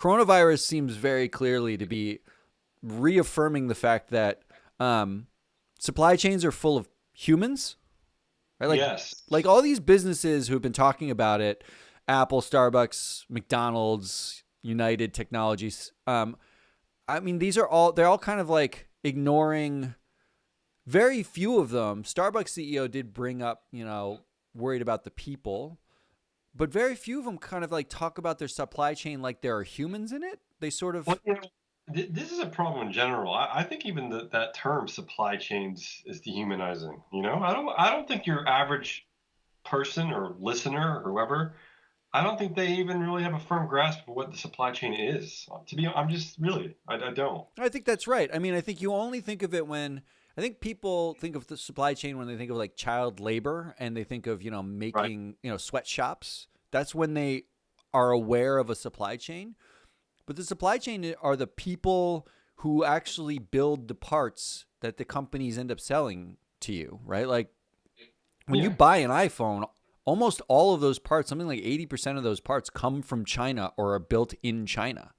coronavirus seems very clearly to be reaffirming the fact that supply chains are full of humans, right? Yes. Like all these businesses who've been talking about it, Apple, Starbucks, McDonald's, United Technologies. I mean, they're all kind of like ignoring. Very few of them. Starbucks CEO did bring up, worried about the people, but very few of them kind of like talk about their supply chain like there are humans in it. They sort Well, of, this is a problem in general. I think even that term supply chains is dehumanizing. I don't think your average person or listener or whoever, I don't think they even really have a firm grasp of what the supply chain is. I'm just really, I don't. I think that's right. I mean, I think you only think of it when, I think people think of the supply chain when they think of like child labor and they think of, Right. making, sweatshops. That's when they are aware of a supply chain. But the supply chain are the people who actually build the parts that the companies end up selling to you, right? Like when you Yeah. buy an iPhone, almost all of those parts, something like 80% of those parts come from China or are built in China.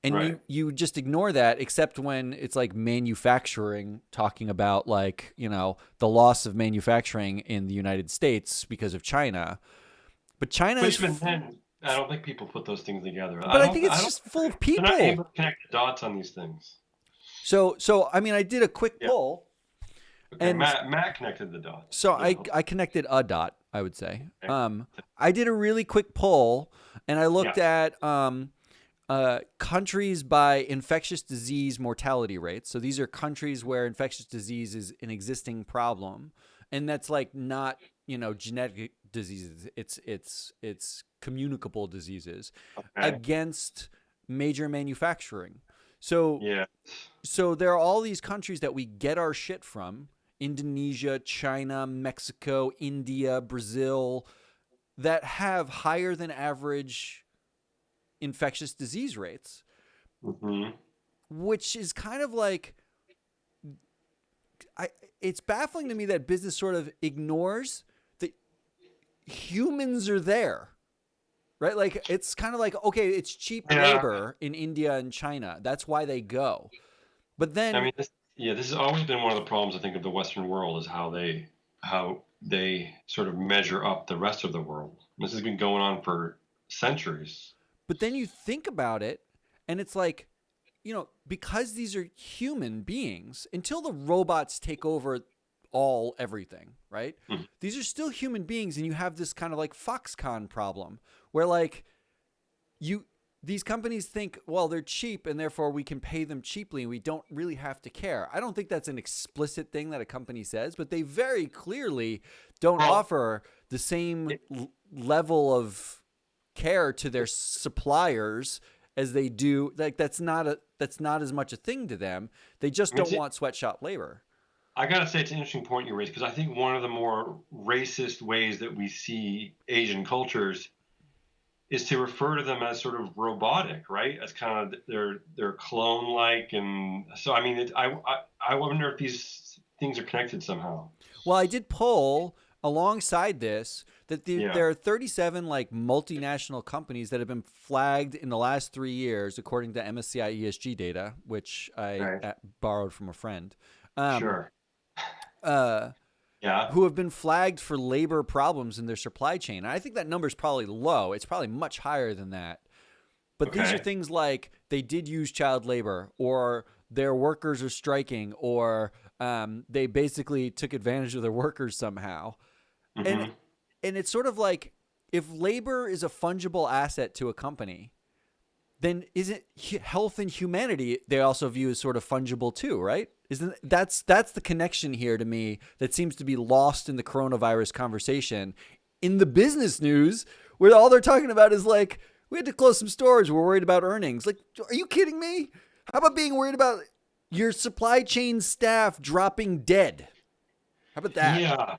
And Right. you just ignore that except when it's like manufacturing talking about like, the loss of manufacturing in the United States because of China. But China But is even then, I don't think people put those things together. but I think it's just full of They're not people. able to connect the dots on these things. So I mean I did a quick Yeah. poll. Okay. And Matt connected the dots. so Yeah. I connected a dot, I would say. Okay. I did a really quick poll, and I Yeah. looked at countries by infectious disease mortality rates. So these are countries where infectious disease is an existing problem, and that's like not genetic diseases. It's communicable diseases Okay. against major manufacturing. So Yeah. so there are all these countries that we get our shit from: Indonesia, China, Mexico, India, Brazil, that have higher than average infectious disease rates, Hmm. which is kind of like I it's baffling to me that business sort of ignores that humans are there. Right? Like it's kind of like okay, it's cheap Yeah. labor in India and China. That's why they go. But I then mean, this has always been one of the problems I think of the Western world is how they sort of measure up the rest of the world. This has been going on for centuries. but then you think about it and it's like because these are human beings, until the robots take over everything, right? Mhm. These are still human beings, and you have this kind of like Foxconn problem where like you these companies think, well, they're cheap and therefore we can pay them cheaply and we don't really have to care. I don't think that's an explicit thing that a company says, but they very clearly don't Well, offer the same it, level of care to their suppliers as they do. Like that's not as much a thing to them. They just I mean, don't want sweatshop labor. I gotta say it's an interesting point you raised because I think one of the more racist ways that we see Asian cultures is to refer to them as sort of robotic, right? As kind of they're clone like, and so I mean, I wonder if these things are connected somehow. Well, I did poll alongside this that Yeah. there are 37 like multinational companies that have been flagged in the last 3 years, according to MSCI ESG data, which I Okay. borrowed from a friend, um, Sure. uh, Yeah. who have been flagged for labor problems in their supply chain. And I think that number is probably low. It's probably much higher than that. But these are Okay. things like they did use child labor, or their workers are striking, or they basically took advantage of their workers somehow. And Hmm. and it's sort of like if labor is a fungible asset to a company, then isn't health and humanity they also view as sort of fungible too, right? Isn't that's the connection here to me that seems to be lost in the coronavirus conversation. In the business news, where all they're talking about is like we had to close some stores, we're worried about earnings. Like, are you kidding me? How about being worried about your supply chain staff dropping dead? How about that? Yeah.